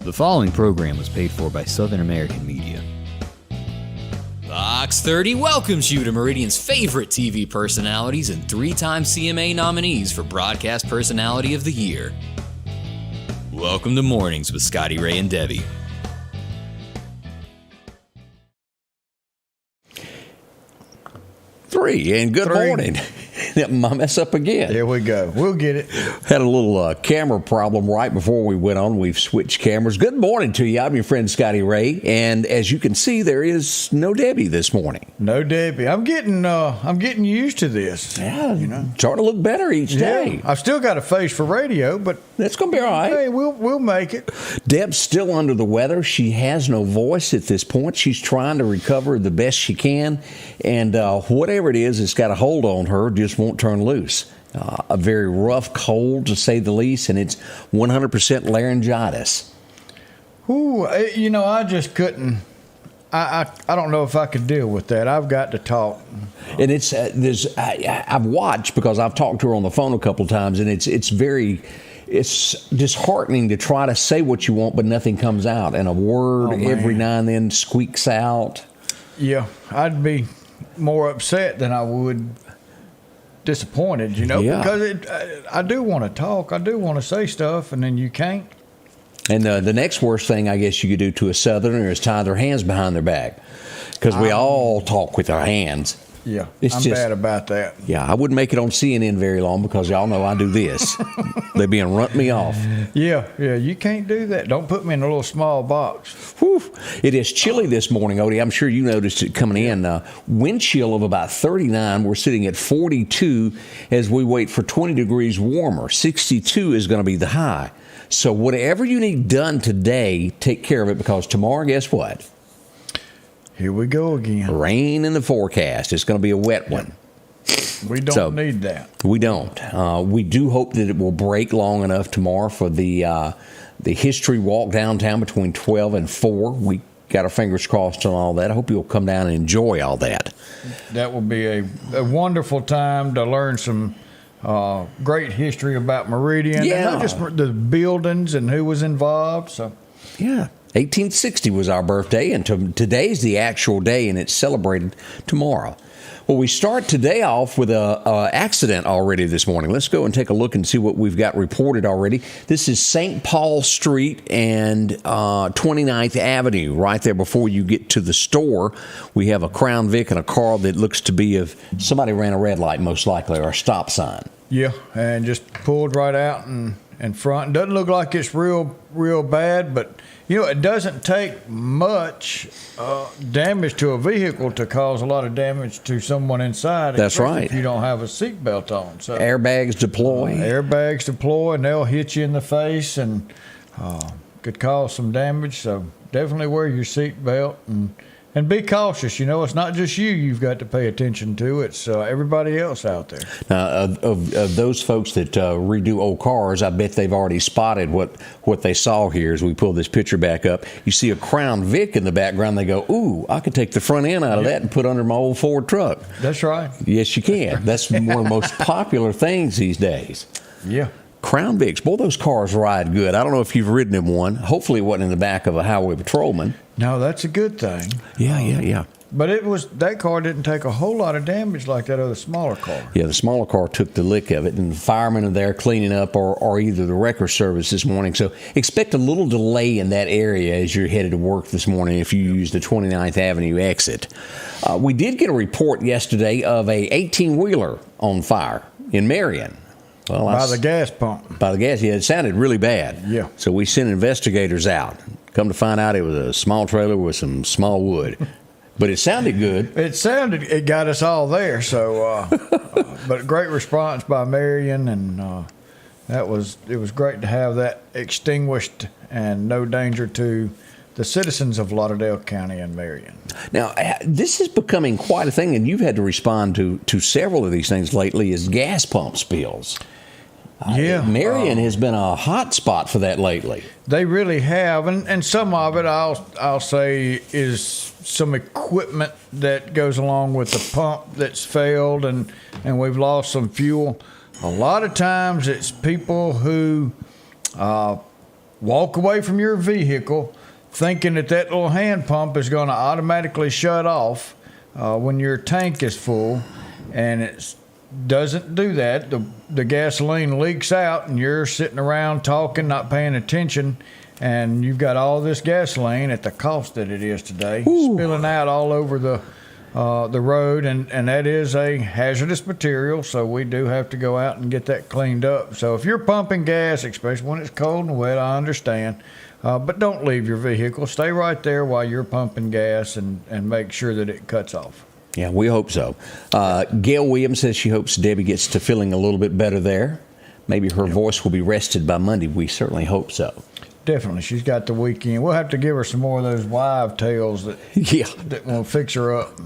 The following program was paid for by Southern American Media. Fox 30 welcomes you to Meridian's favorite TV personalities and three-time CMA nominees for Broadcast Personality of the Year. Welcome to Mornings with Scotty Ray and Debbie. Good morning. My mess up again. There we go. We'll get it. Had a little camera problem right before we went on. We've switched cameras. Good morning to you. I'm your friend Scotty Ray, and as you can see, there is no Debbie this morning. No Debbie. I'm getting used to this. Yeah, starting to look better each day. Yeah. I've still got a face for radio, but that's gonna be all right. Hey, we'll make it. Deb's still under the weather. She has no voice at this point. She's trying to recover the best she can, and whatever it is, it's got a hold on her. Just won't turn loose. A very rough cold, to say the least, and it's 100% laryngitis. Ooh, I just couldn't. I don't know if I could deal with that. I've got to talk. And it's I've watched, because I've talked to her on the phone a couple times, and it's disheartening to try to say what you want, but nothing comes out, and a word every now and then squeaks out. Yeah, I'd be more upset than I would disappointed, because I do want to talk. I do want to say stuff, and then you can't. And the next worst thing I guess you could do to a Southerner is tie their hands behind their back, because we all talk with our hands. Yeah, I'm bad about that. Yeah, I wouldn't make it on CNN very long, because y'all know I do this. They being run me off. Yeah, you can't do that. Don't put me in a little small box. Whew. It is chilly this morning, Odie. I'm sure you noticed it coming in. Wind chill of about 39. We're sitting at 42 as we wait for 20 degrees warmer. 62 is going to be the high. So whatever you need done today, take care of it, because tomorrow, guess what? Here we go again. Rain in the forecast. It's going to be a wet one. We don't need that. We don't. We do hope that it will break long enough tomorrow for the history walk downtown between 12 and 4. We got our fingers crossed on all that. I hope you'll come down and enjoy all that. That will be a wonderful time to learn some great history about Meridian. Yeah. And not just the buildings and who was involved. So, yeah. 1860 was our birthday, and today's the actual day, and it's celebrated tomorrow. Well, we start today off with a accident already this morning. Let's go and take a look and see what we've got reported already. This is St. Paul Street and 29th Avenue, right there before you get to the store. We have a Crown Vic and a car that looks to be if somebody ran a red light, most likely, or a stop sign. Yeah, and just pulled right out in front. Doesn't look like it's real bad, but it doesn't take much damage to a vehicle to cause a lot of damage to someone inside. That's right. If you don't have a seatbelt on. So airbags deploy. And they'll hit you in the face and could cause some damage. So definitely wear your seatbelt and be cautious. It's not just you've got to pay attention to. It's everybody else out there. Now, of those folks that redo old cars, I bet they've already spotted what they saw here as we pull this picture back up. You see a Crown Vic in the background. They go, ooh, I could take the front end out of that and put under my old Ford truck. That's right. Yes, you can. That's one of the most popular things these days. Yeah. Crown Vics. Boy, those cars ride good. I don't know if you've ridden in one. Hopefully it wasn't in the back of a highway patrolman. No, that's a good thing. Yeah. But that car didn't take a whole lot of damage like that other smaller car. Yeah, the smaller car took the lick of it, and the firemen are there cleaning up, or either the wrecker service this morning. So expect a little delay in that area as you're headed to work this morning if you use the 29th Avenue exit. We did get a report yesterday of a 18-wheeler on fire in Marion. Well, by the gas pump. By the gas, yeah. It sounded really bad. Yeah. So we sent investigators out. Come to find out, it was a small trailer with some small wood. But it sounded good. It got us all there. So, but great response by Marion, and it was great to have that extinguished and no danger to the citizens of Lauderdale County and Marion. Now, this is becoming quite a thing, and you've had to respond to several of these things lately, is gas pump spills. Yeah. Marion has been a hot spot for that lately. They really have, and some of it I'll say is some equipment that goes along with the pump that's failed, and we've lost some fuel. A lot of times it's people who walk away from your vehicle thinking that little hand pump is going to automatically shut off when your tank is full, and it doesn't do that. The gasoline leaks out, and you're sitting around talking, not paying attention, and you've got all this gasoline at the cost that it is today, spilling out all over the road, and that is a hazardous material, so we do have to go out and get that cleaned up. So if you're pumping gas, especially when it's cold and wet, I understand, but don't leave your vehicle. Stay right there while you're pumping gas and make sure that it cuts off. Yeah, we hope so. Gail Williams says she hopes Debbie gets to feeling a little bit better there. Maybe her voice will be rested by Monday. We certainly hope so. Definitely. She's got the weekend. We'll have to give her some more of those wives' tales that will fix her up.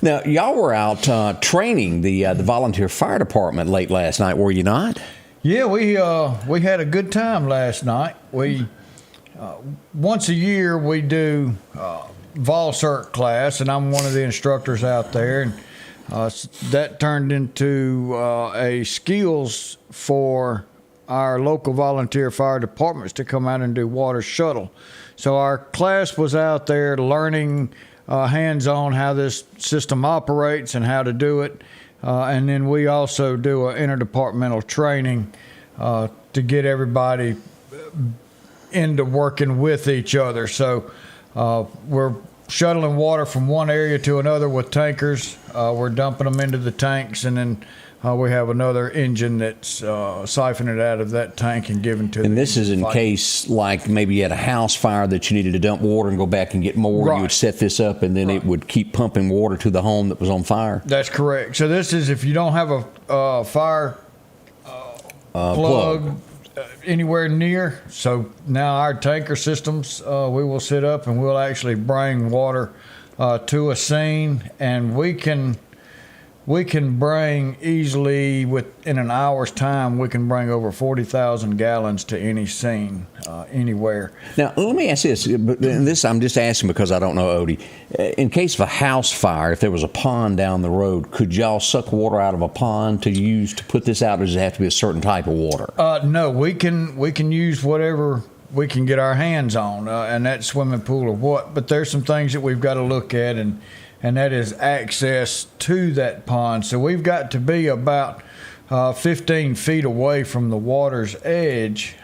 Now, y'all were out training the volunteer fire department late last night, were you not? Yeah, we had a good time last night. We once a year we do Vol Cert class, and I'm one of the instructors out there, and that turned into a skills for our local volunteer fire departments to come out and do water shuttle. So our class was out there learning hands-on how this system operates and how to do it. And then we also do an interdepartmental training to get everybody into working with each other. So we're shuttling water from one area to another with tankers. We're dumping them into the tanks, and then we have another engine that's siphoning it out of that tank and giving to. And this is in case, like maybe you had a house fire that you needed to dump water and go back and get more. Right. You would set this up, and then it would keep pumping water to the home that was on fire. That's correct. So this is if you don't have a fire plug anywhere near. So now our tanker systems, we will set up and we'll actually bring water to a scene, and we can bring easily in an hour's time. We can bring over 40,000 gallons to any scene anywhere. Now let me ask this. This I'm just asking because I don't know, Odie. In case of a house fire, if there was a pond down the road, could y'all suck water out of a pond to use to put this out, or does it have to be a certain type of water? No, we can use whatever we can get our hands on, and that swimming pool or what. But there's some things that we've got to look at, and that is access to that pond. So we've got to be about 15 feet away from the water's edge,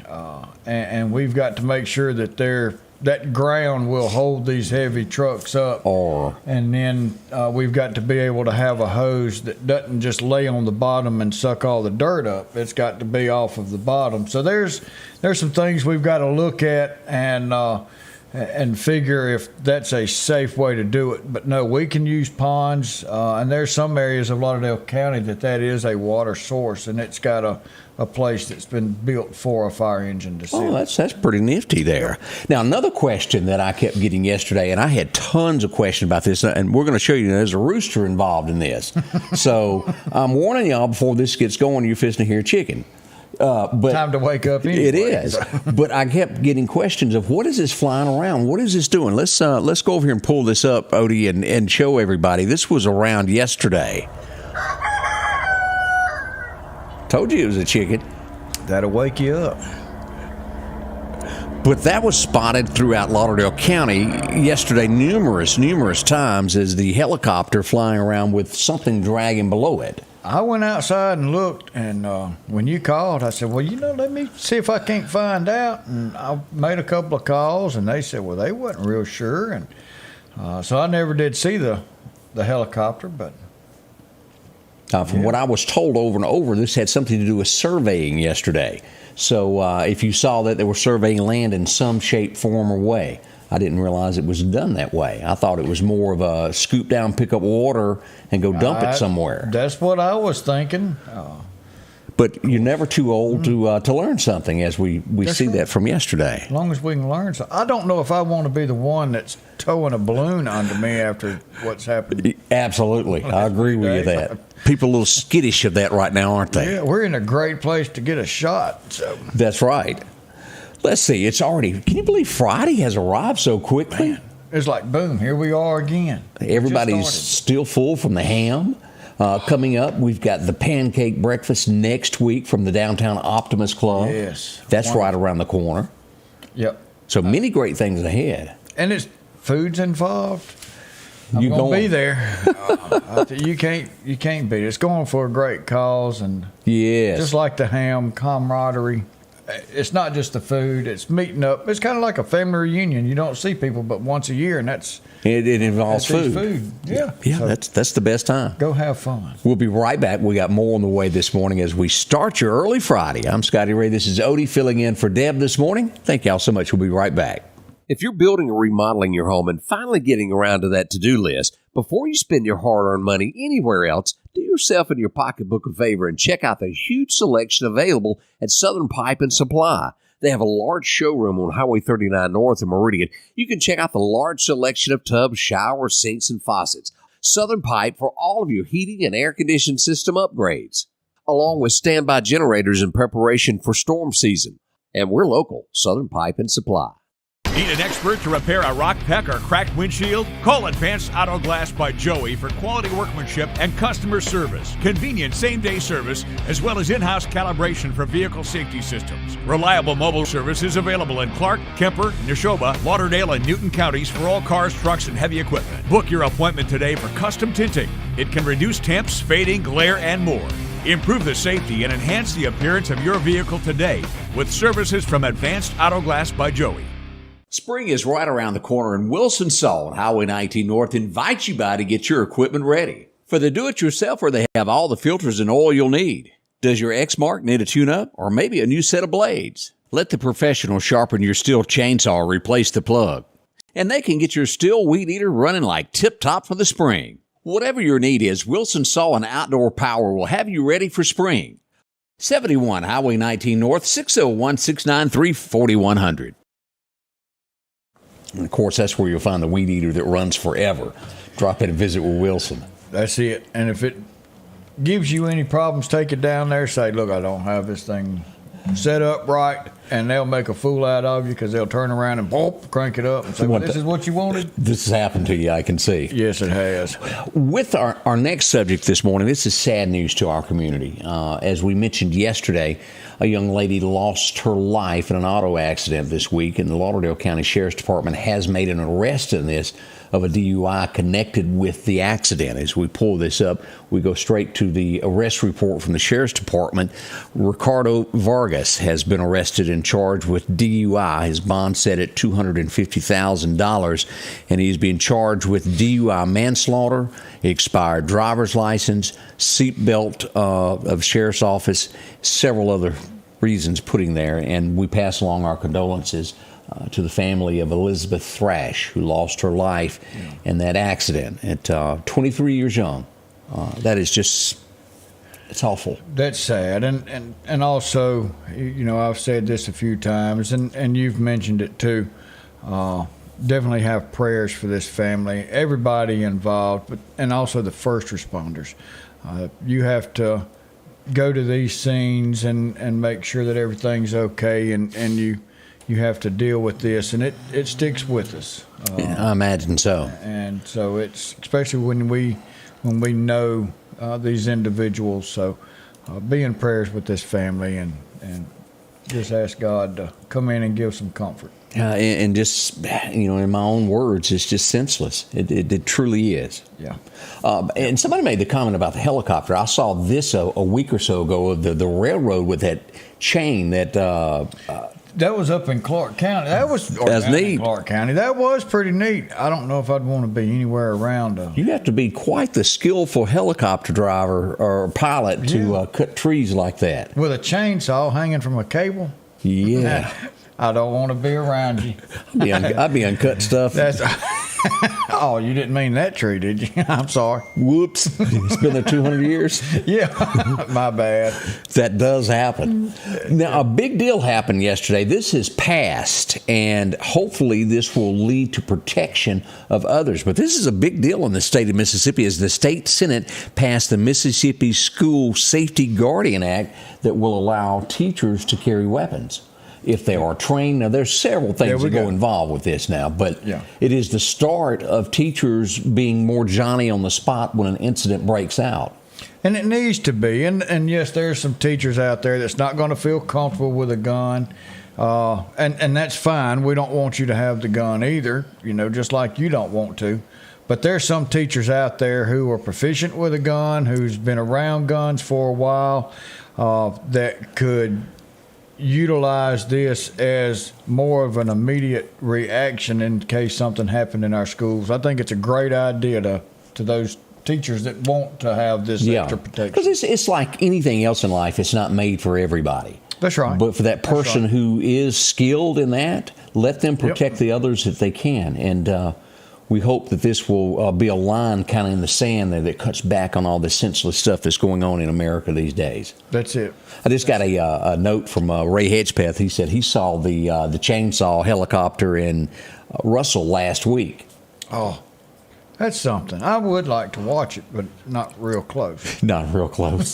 and we've got to make sure that that ground will hold these heavy trucks up. And then we've got to be able to have a hose that doesn't just lay on the bottom and suck all the dirt up. It's got to be off of the bottom. So there's some things we've got to look at and figure if that's a safe way to do it. But no, we can use ponds, and there's some areas of Lauderdale County that is a water source, and it's got a place that's been built for a fire engine to sit. Oh, that's pretty nifty there. Now, another question that I kept getting yesterday, and I had tons of questions about this, and we're going to show you there's a rooster involved in this. So I'm warning y'all before this gets going, you're fixing to hear chicken. But time to wake up anyway. It is. But I kept getting questions of what is this flying around? What is this doing? Let's go over here and pull this up, Odie, and show everybody. This was around yesterday. Told you it was a chicken. That'll wake you up. But that was spotted throughout Lauderdale County yesterday numerous times as the helicopter flying around with something dragging below it. I went outside and looked, and when you called, I said, well, let me see if I can't find out. And I made a couple of calls, and they said, well, they wasn't real sure. And so I never did see the helicopter, but... From what I was told over and over, this had something to do with surveying yesterday. So if you saw that, they were surveying land in some shape, form, or way. I didn't realize it was done that way. I thought it was more of a scoop down, pick up water, and go dump it somewhere. That's what I was thinking. But you're never too old to learn something, as we see right. that from yesterday. As long as we can learn something. I don't know if I want to be the one that's towing a balloon under me after what's happened. Absolutely. I agree with you that. People are a little skittish of that right now, aren't they? Yeah, we're in a great place to get a shot. So. That's right. Let's see. It's already, can you believe Friday has arrived so quickly? Man, it's like, boom, here we are again. Everybody's still full from the ham. Coming up, we've got the pancake breakfast next week from the Downtown Optimist Club. Yes. That's right around the corner. Yep. So many great things ahead. And it's food's involved. I'm You gonna going? be there. You can't beat it. It's going for a great cause, and Yes. just like the ham camaraderie. It's not just the food; it's meeting up. It's kind of like a family reunion. You don't see people but once a year, and that's it involves that's food. Yeah, Yeah, So that's the best time. go have fun. We'll be right back. We got more on the way this morning as we start your early Friday. I'm Scotty Ray. This is Odie filling in for Deb this morning. Thank y'all so much. We'll be right back. If you're building or remodeling your home and finally getting around to that to-do list, before you spend your hard-earned money anywhere else, do yourself and your pocketbook a favor and check out the huge selection available at Southern Pipe and Supply. They have a large showroom on Highway 39 North in Meridian. You can check out the large selection of tubs, showers, sinks, and faucets. Southern Pipe for all of your heating and air conditioning system upgrades, along with standby generators in preparation for storm season. And we're local, Southern Pipe and Supply. Need an expert to repair a rock peck or cracked windshield? Call Advanced Auto Glass by Joey for quality workmanship and customer service. Convenient same-day service, as well as in-house calibration for vehicle safety systems. Reliable mobile service is available in Clark, Kemper, Neshoba, Lauderdale, and Newton counties for all cars, trucks, and heavy equipment. Book your appointment today for custom tinting. It can reduce temps, fading, glare, and more. Improve the safety and enhance the appearance of your vehicle today with services from Advanced Auto Glass by Joey. Spring is right around the corner, and Wilson Saw on Highway 19 North invites you by to get your equipment ready. For the do-it-yourselfer, they have all the filters and oil you'll need. Does your X-Mark need a tune-up or maybe a new set of blades? Let the professional sharpen your steel chainsaw or replace the plug. And they can get your steel weed eater running like tip-top for the spring. Whatever your need is, Wilson Saw and Outdoor Power will have you ready for spring. 71 Highway 19 North, 601-693-4100. And, of course, that's where you'll find the weed eater that runs forever. Drop in and visit with Wilson. That's it. And if it gives you any problems, take it down there. Say, look, I don't have this thing set up right, and they'll make a fool out of you because they'll turn around and boop, crank it up and say, well, this is what you wanted? This has happened to you, I can see. Yes, it has. With our next subject this morning, this is sad news to our community. As we mentioned yesterday, a young lady lost her life in an auto accident this week, and the Lauderdale County Sheriff's Department has made an arrest in this of a DUI connected with the accident. As we pull this up, we go straight to the arrest report from the Sheriff's Department. Ricardo Vargas has been arrested and charged with DUI. His bond set at $250,000, and he's being charged with DUI manslaughter, expired driver's license, seatbelt of Sheriff's Office, several other reasons putting there. And we pass along our condolences to the family of Elizabeth Thrash, who lost her life in that accident at 23 years young. That is just, it's awful. That's sad. And also, you know, I've said this a few times, and you've mentioned it too. Definitely have prayers for this family, everybody involved, and also the first responders. You have to go to these scenes and make sure that everything's okay, and you have to deal with this, and it sticks with us. I imagine so. And so it's especially when we know these individuals. So be in prayers with this family, and just ask God to come in and give some comfort. And just, you know, in my own words, it's just senseless. It truly is. Yeah. And somebody made the comment about the helicopter. I saw this a week or so ago of the railroad with that chain that. That was up in Clark County. That's neat. Clark County. That was pretty neat. I don't know if I'd want to be anywhere around. You have to be quite the skillful helicopter driver or pilot to cut trees like that. With a chainsaw hanging from a cable. Yeah. I don't want to be around you. I'd be uncut stuff. Oh, you didn't mean that tree, did you? I'm sorry. Whoops. It's been there 200 years. Yeah, my bad. That does happen. Now, a big deal happened yesterday. This has passed, and hopefully this will lead to protection of others. But this is a big deal in the state of Mississippi as the state Senate passed the Mississippi School Safety Guardian Act that will allow teachers to carry weapons if they are trained. Now, there's several things that go involved with this now, but it is the start of teachers being more Johnny on the spot when an incident breaks out. And it needs to be. And yes, there's some teachers out there that's not going to feel comfortable with a gun. And that's fine. We don't want you to have the gun either, just like you don't want to. But there's some teachers out there who are proficient with a gun, who's been around guns for a while, that could utilize this as more of an immediate reaction in case something happened in our schools. I think it's a great idea to those teachers that want to have this extra protection. Because it's like anything else in life. It's not made for everybody. That's right. But for that person who is skilled in that, let them protect the others if they can. And we hope that this will be a line kind of in the sand there that cuts back on all the senseless stuff that's going on in America these days. That's it. I just got a note from Ray Hedgepeth. He said he saw the chainsaw helicopter in Russell last week. Oh, that's something. I would like to watch it, but not real close. Not real close.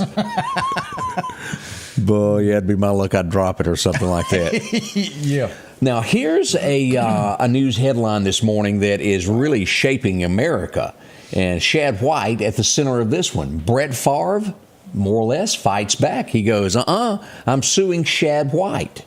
Boy, yeah, it'd be my luck I'd drop it or something like that. Yeah. Now, here's a news headline this morning that is really shaping America. And Shad White at the center of this one. Brett Favre, more or less, fights back. He goes, I'm suing Shad White.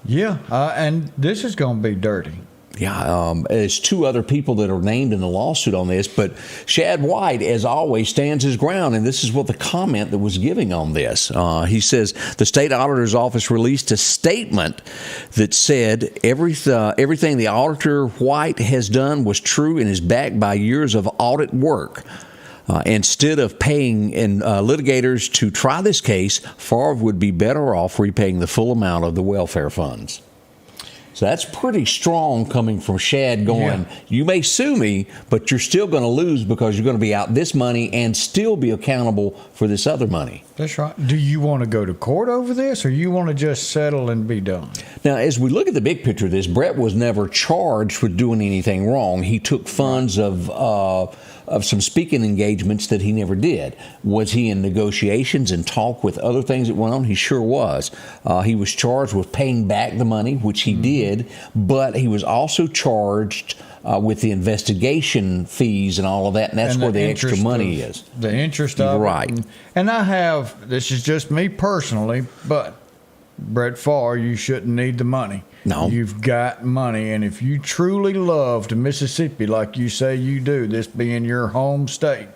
Yeah, and this is going to be dirty. Yeah, there's two other people that are named in the lawsuit on this, but Shad White, as always, stands his ground, and this is what the comment that was giving on this. He says, the state auditor's office released a statement that said everything the auditor White has done was true and is backed by years of audit work. Instead of paying litigators to try this case, Favre would be better off repaying the full amount of the welfare funds. So that's pretty strong coming from Shad going, you may sue me, but you're still going to lose because you're going to be out this money and still be accountable for this other money. That's right. Do you want to go to court over this, or you want to just settle and be done? Now, as we look at the big picture of this, Brett was never charged with doing anything wrong. He took funds of some speaking engagements that he never did. Was he in negotiations and talk with other things that went on? He sure was. He was charged with paying back the money, which he did, but he was also charged with the investigation fees and all of that, and that's where the extra money is. The interest of right. it. And I have, this is just me personally, but Brett Favre, you shouldn't need the money. No. You've got money, and if you truly loved Mississippi like you say you do, this being your home state,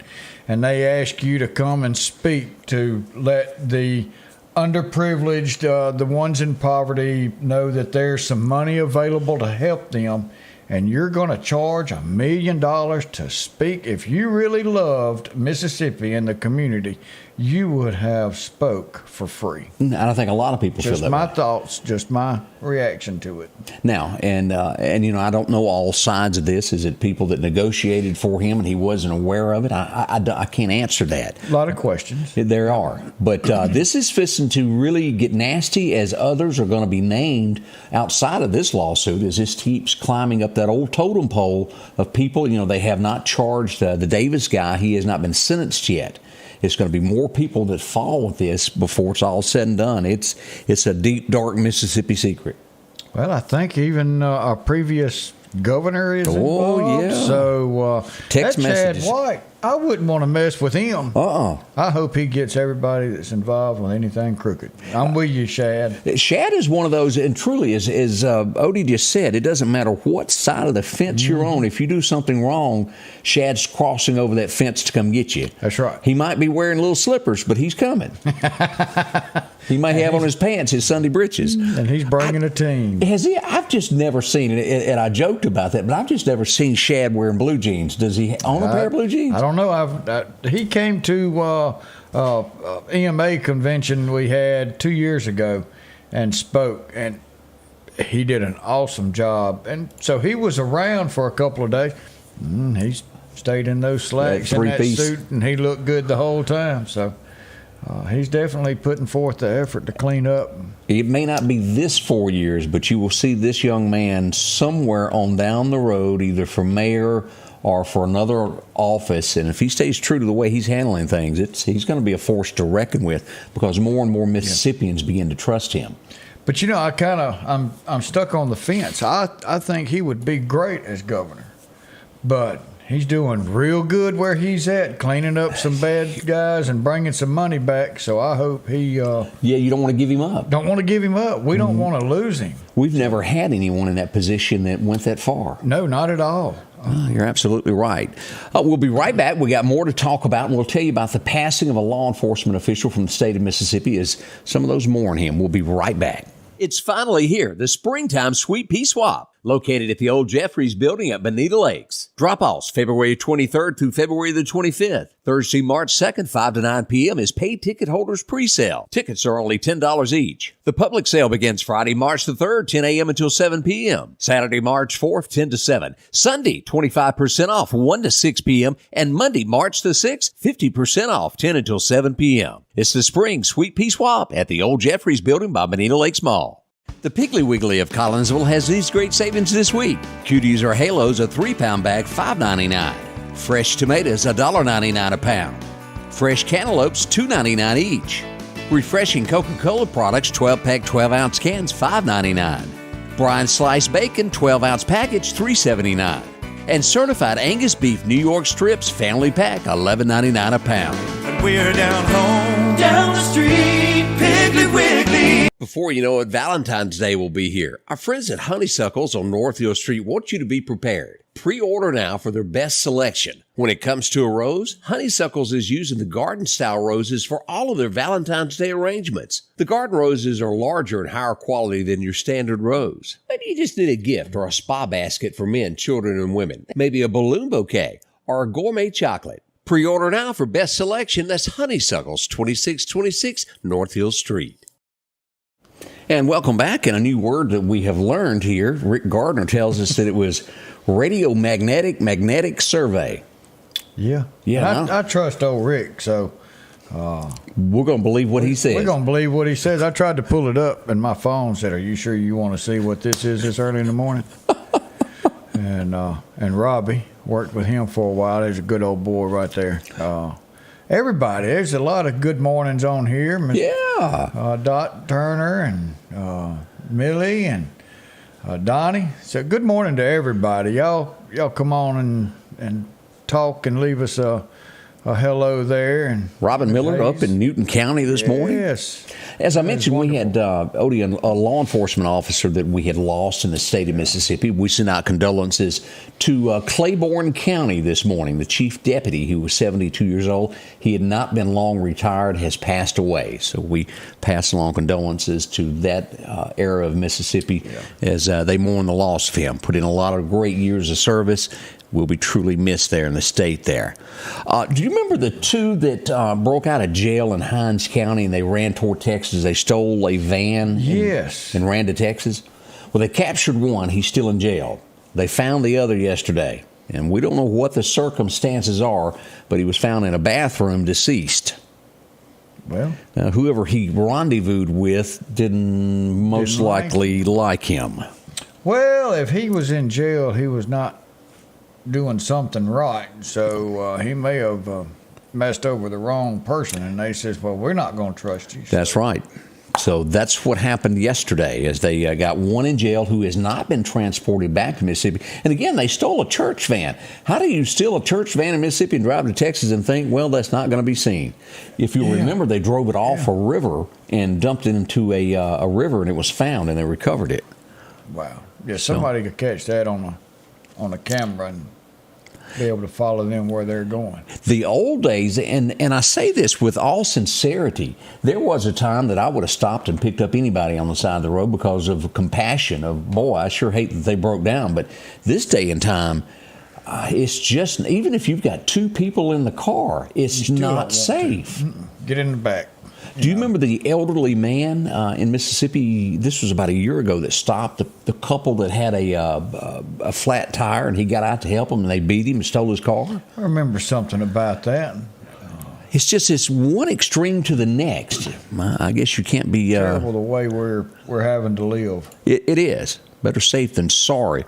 and they ask you to come and speak to let the underprivileged, the ones in poverty, know that there's some money available to help them, and you're going to charge $1 million to speak. If you really loved Mississippi and the community, you would have spoke for free. And I think a lot of people feel that way. Just my thoughts, just my reaction to it. Now, and I don't know all sides of this. Is it people that negotiated for him and he wasn't aware of it? I can't answer that. A lot of questions. There are. But this is fixing to really get nasty, as others are going to be named outside of this lawsuit as this keeps climbing up that old totem pole of people. They have not charged the Davis guy. He has not been sentenced yet. It's going to be more people that fall with this before it's all said and done. It's a deep, dark Mississippi secret. Well, I think even our previous governor is involved. Yeah. So text messages. Shad White, I wouldn't want to mess with him. I hope he gets everybody that's involved with anything crooked. I'm with you, Shad. Shad is one of those, and truly, as Odie just said, it doesn't matter what side of the fence you're on. If you do something wrong, Shad's crossing over that fence to come get you. That's right. He might be wearing little slippers, but he's coming. He might have on his pants his Sunday britches. And he's bringing a team. Has he? I've just never seen it, and I joked about that, but I've just never seen Shad wearing blue jeans. Does he own a pair of blue jeans? I don't know. He came to EMA convention we had 2 years ago and spoke, and he did an awesome job. And so he was around for a couple of days. He's stayed in those slacks and that suit, and he looked good the whole time. So he's definitely putting forth the effort to clean up. It may not be this 4 years, but you will see this young man somewhere on down the road, either for mayor or for another office. And if he stays true to the way he's handling things, he's going to be a force to reckon with, because more and more Mississippians begin to trust him. But I'm stuck on the fence. I think he would be great as governor, but he's doing real good where he's at, cleaning up some bad guys and bringing some money back. So I hope he. Yeah, you don't want to give him up. Don't want to give him up. We don't want to lose him. We've never had anyone in that position that went that far. No, not at all. Oh, you're absolutely right. We'll be right back. We got more to talk about, and we'll tell you about the passing of a law enforcement official from the state of Mississippi as some of those mourn him. We'll be right back. It's finally here, the springtime sweet Pea Swap, located at the old Jeffries building at Bonita Lakes. Drop-offs February 23rd through February the 25th. Thursday, March 2nd, 5 to 9 p.m. is paid ticket holders pre-sale. Tickets are only $10 each. The public sale begins Friday, March the 3rd, 10 a.m. until 7 p.m. Saturday, March 4th, 10 to 7. Sunday, 25% off, 1 to 6 p.m. And Monday, March the 6th, 50% off, 10 until 7 p.m. It's the spring sweet Pea Swap at the old Jeffries building by Bonita Lakes Mall. The Piggly Wiggly of Collinsville has these great savings this week. Cuties or Halos, a 3-pound bag, $5.99. Fresh tomatoes, $1.99 a pound. Fresh cantaloupes, $2.99 each. Refreshing Coca-Cola products, 12-pack, 12-ounce cans, $5.99. Brine sliced bacon, 12-ounce package, $3.79. And certified Angus beef New York strips, family pack, $11.99 a pound. And we're down home, down the street, Piggly Wiggly. Before you know it, Valentine's Day will be here. Our friends at Honeysuckles on Northfield Street want you to be prepared. Pre-order now for their best selection. When it comes to a rose, Honeysuckles is using the garden-style roses for all of their Valentine's Day arrangements. The garden roses are larger and higher quality than your standard rose. Maybe you just need a gift or a spa basket for men, children, and women. Maybe a balloon bouquet or a gourmet chocolate. Pre-order now for best selection. That's Honeysuckles, 2626 Northfield Street. And welcome back. And a new word that we have learned here, Rick Gardner tells us that it was magnetic survey. Yeah. Yeah. I trust old Rick, so we're going to believe what he says. we're going to believe what he says. I tried to pull it up, and my phone said, "Are you sure you want to see what this is this early in the morning?" and Robbie worked with him for a while. There's a good old boy right there. Everybody, there's a lot of good mornings on here. Dot Turner and Millie and Donnie. So good morning to everybody. Y'all come on and talk and leave us a hello there. And Robin Miller up in Newton County this morning. Yes. As I mentioned, we had Odie, a law enforcement officer that we had lost in the state of Mississippi. We sent out condolences to Claiborne County this morning. The chief deputy, who was 72 years old, he had not been long retired, has passed away. So we pass along condolences to that era of Mississippi as they mourn the loss of him. Put in a lot of great years of service. Will be truly missed there in the state there. Do you remember the two that broke out of jail in Hinds County and they ran toward Texas? They stole a van and ran to Texas? Well, they captured one. He's still in jail. They found the other yesterday. And we don't know what the circumstances are, but he was found in a bathroom deceased. Well, now, whoever he rendezvoused with didn't most likely like him. Well, if he was in jail, he was not doing something right, so he may have messed over the wrong person, and they says, "Well, we're not going to trust you." That's right. So that's what happened yesterday, as they got one in jail who has not been transported back to Mississippi. And again, they stole a church van. How do you steal a church van in Mississippi and drive to Texas and think, well, that's not going to be seen? If you remember, they drove it off a river and dumped it into a river, and it was found, and they recovered it. Wow. Yeah, somebody could catch that on a camera and be able to follow them where they're going. The old days, and I say this with all sincerity, there was a time that I would have stopped and picked up anybody on the side of the road because of compassion of, boy, I sure hate that they broke down. But this day and time, it's just, even if you've got two people in the car, it's not safe. Get in the back. Do you remember the elderly man in Mississippi? This was about a year ago that stopped the couple that had a flat tire, and he got out to help them, and they beat him and stole his car. I remember something about that. It's just it's one extreme to the next. I guess you can't be terrible the way we're having to live. It is better safe than sorry.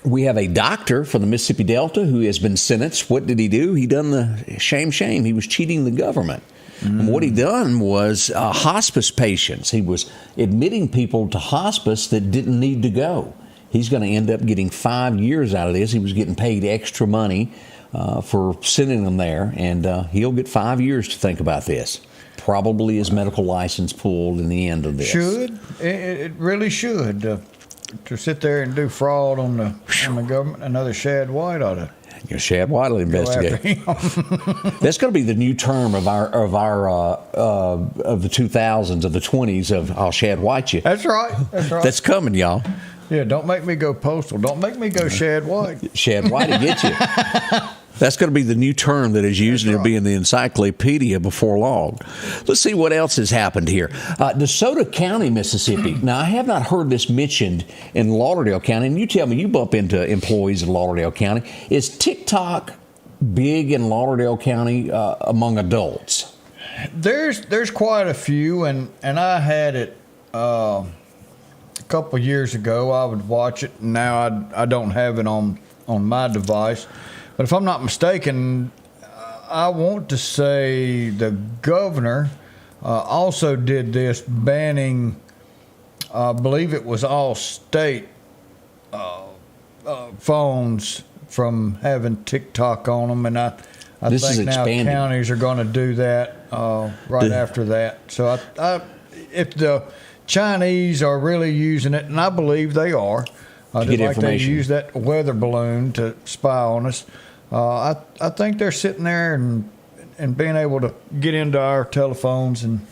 We have a doctor from the Mississippi Delta who has been sentenced. What did he do? He done the shame. He was cheating the government. And what he done was hospice patients. He was admitting people to hospice that didn't need to go. He's going to end up getting 5 years out of this. He was getting paid extra money for sending them there, and he'll get 5 years to think about this. Probably his medical license pulled in the end of this. Should. It really should. To sit there and do fraud on the government, another Shad White ought to. Shad White will investigate. That's going to be the new term of our of the 2000s, of the 20s of I'll Shad White you. That's right. That's right. That's coming, y'all. Yeah, don't make me go postal. Don't make me go Shad White. Shad White will get you. That's going to be the new term that is used, and it'll be in the encyclopedia before long. Let's see what else has happened here. DeSoto County, Mississippi. Now, I have not heard this mentioned in Lauderdale County, and you tell me, you bump into employees in Lauderdale County. Is TikTok big in Lauderdale County among adults? There's quite a few, and I had it a couple of years ago. I would watch it, and now I don't have it on my device. But if I'm not mistaken, I want to say the governor also did this, banning, I believe it was all state phones from having TikTok on them. And I think now counties are going to do that right after that. So if the Chinese are really using it, and I believe they are, just like they use that weather balloon to spy on us. I think they're sitting there and being able to get into our telephones and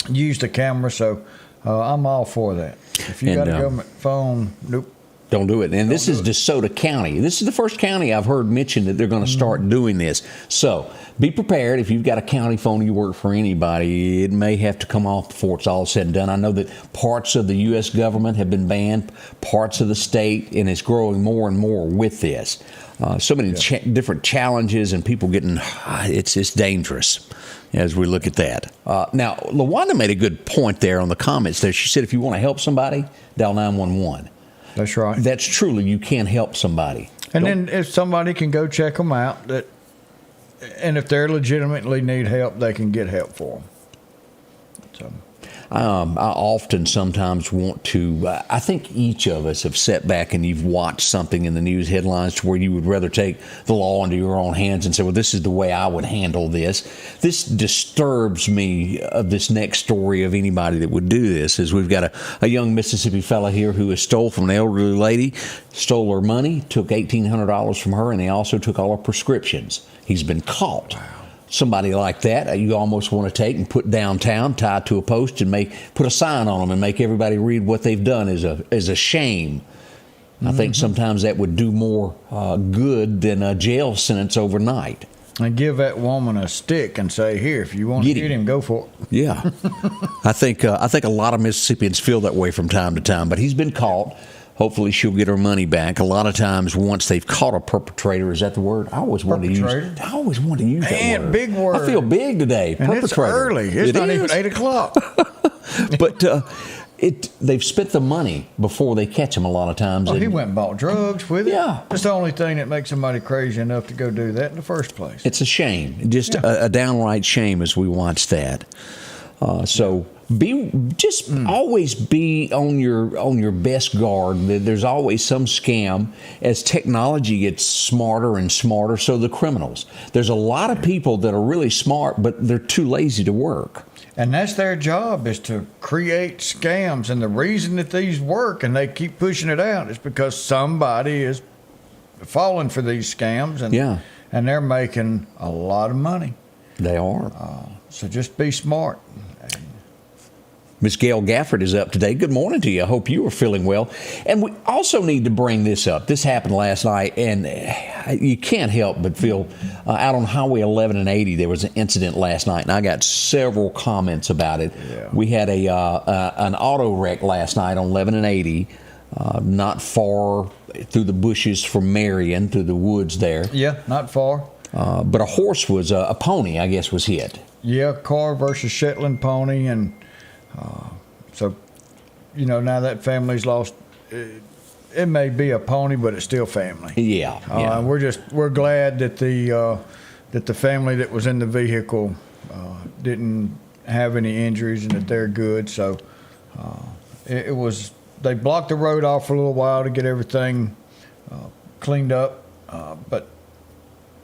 use the camera. So I'm all for that. If you got a government phone, nope. Don't do it. And this is DeSoto County. This is the first county I've heard mention that they're going to start doing this. So be prepared. If you've got a county phone, you work for anybody, it may have to come off before it's all said and done. I know that parts of the U.S. government have been banned, parts of the state, and it's growing more and more with this. So many different challenges and people getting, it's dangerous as we look at that. Now, LaWanda made a good point there on the comments there. She said if you want to help somebody, dial 911. That's right. That's truly, you can help somebody. And then if somebody can go check them out, and if they're legitimately need help, they can get help for them. So. I often sometimes want to, I think each of us have sat back and you've watched something in the news headlines to where you would rather take the law into your own hands and say, well, this is the way I would handle this. This disturbs me of this next story of anybody that would do this, is we've got a young Mississippi fella here who has stole from an elderly lady, stole her money, took $1,800 from her, and he also took all her prescriptions. He's been caught. Wow. Somebody like that, you almost want to take and put downtown, tie to a post, and put a sign on them and make everybody read what they've done is a shame. Mm-hmm. I think sometimes that would do more good than a jail sentence overnight. And give that woman a stick and say, "Here, if you want to get him, go for it." Yeah, I think a lot of Mississippians feel that way from time to time. But he's been caught. Hopefully she'll get her money back. A lot of times, once they've caught a perpetrator, is that the word? I always want to use that word. Big word. I feel big today. And perpetrator. It's early. It's not even 8 o'clock. But they've spent the money before they catch him a lot of times. He went and bought drugs with it. Yeah. That's the only thing that makes somebody crazy enough to go do that in the first place. It's a shame. Just a downright shame as we watch that. So always be on your best guard. There's always some scam. As technology gets smarter and smarter, so the criminals. There's a lot of people that are really smart, but they're too lazy to work. And that's their job, is to create scams. And the reason that these work and they keep pushing it out is because somebody is falling for these scams, and they're making a lot of money. They are. So just be smart. Miss Gail Gafford is up today. Good morning to you. I hope you are feeling well. And we also need to bring this up. This happened last night, and you can't help but feel out on Highway 11 and 80. There was an incident last night, and I got several comments about it. Yeah. We had an auto wreck last night on 11 and 80, not far through the bushes from Marion, through the woods there. Yeah, not far. But a horse a pony, I guess, was hit. Yeah, car versus Shetland pony, and so, now that family's lost. It may be a pony, but it's still family. Yeah. We're glad that the family that was in the vehicle didn't have any injuries and that they're good. So, it was they blocked the road off for a little while to get everything cleaned up, but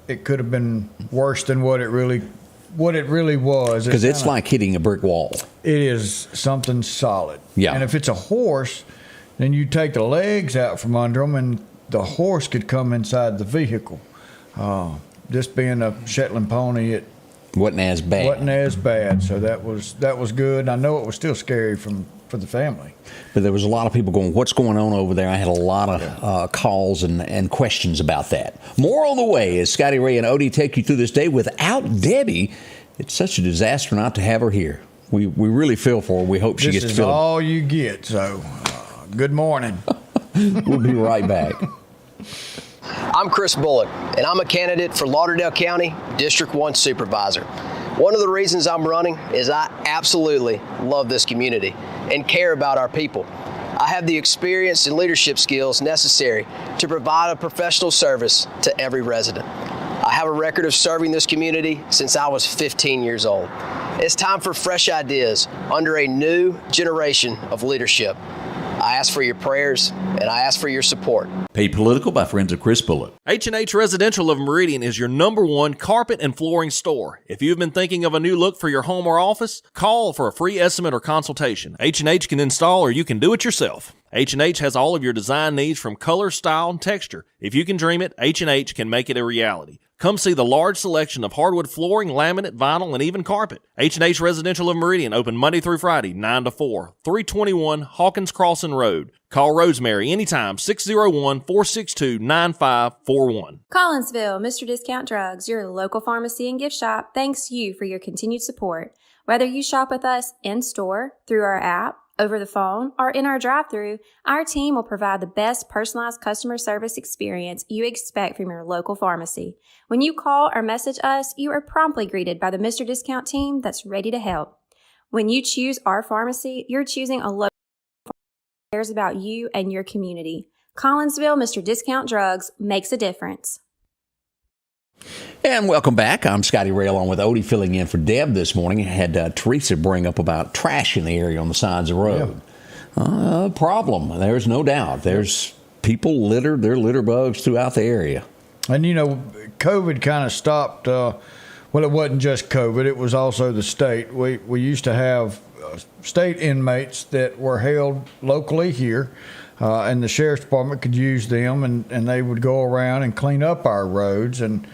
it could have been worse than what it really was. Because it's like hitting a brick wall. It is something solid. Yeah. And if it's a horse, then you take the legs out from under them, and the horse could come inside the vehicle. Just being a Shetland pony, it wasn't as bad. So that was good. I know it was still scary for the family. But there was a lot of people going, what's going on over there? I had a lot of calls and questions about that. More on the way as Scotty Ray and Odie take you through this day. Without Debbie, it's such a disaster not to have her here. We really feel for her. We hope she gets to feel. This is all you get. So, good morning. We'll be right back. I'm Chris Bullock, and I'm a candidate for Lauderdale County District 1 Supervisor. One of the reasons I'm running is I absolutely love this community and care about our people. I have the experience and leadership skills necessary to provide a professional service to every resident. I have a record of serving this community since I was 15 years old. It's time for fresh ideas under a new generation of leadership. I ask for your prayers, and I ask for your support. Paid political by friends of Chris Bullock. H&H Residential of Meridian is your #1 carpet and flooring store. If you've been thinking of a new look for your home or office, call for a free estimate or consultation. H&H can install, or you can do it yourself. H&H has all of your design needs from color, style, and texture. If you can dream it, H&H can make it a reality. Come see the large selection of hardwood flooring, laminate, vinyl, and even carpet. H&H Residential of Meridian, open Monday through Friday, 9 to 4, 321 Hawkins Crossing Road. Call Rosemary anytime, 601-462-9541. Collinsville, Mr. Discount Drugs, your local pharmacy and gift shop, thanks you for your continued support. Whether you shop with us in-store, through our app, over the phone, or in our drive-thru, our team will provide the best personalized customer service experience you expect from your local pharmacy. When you call or message us, you are promptly greeted by the Mr. Discount team that's ready to help. When you choose our pharmacy, you're choosing a local pharmacy that cares about you and your community. Collinsville, Mr. Discount Drugs makes a difference. And welcome back. I'm Scotty Ray along with Odie filling in for Deb this morning. I had Teresa bring up about trash in the area on the sides of the road. Yeah. Problem. There's no doubt. There's people they're litter bugs throughout the area. And, COVID kind of stopped. Well, it wasn't just COVID. It was also the state. We used to have state inmates that were held locally here, and the sheriff's department could use them, and they would go around and clean up our roads. And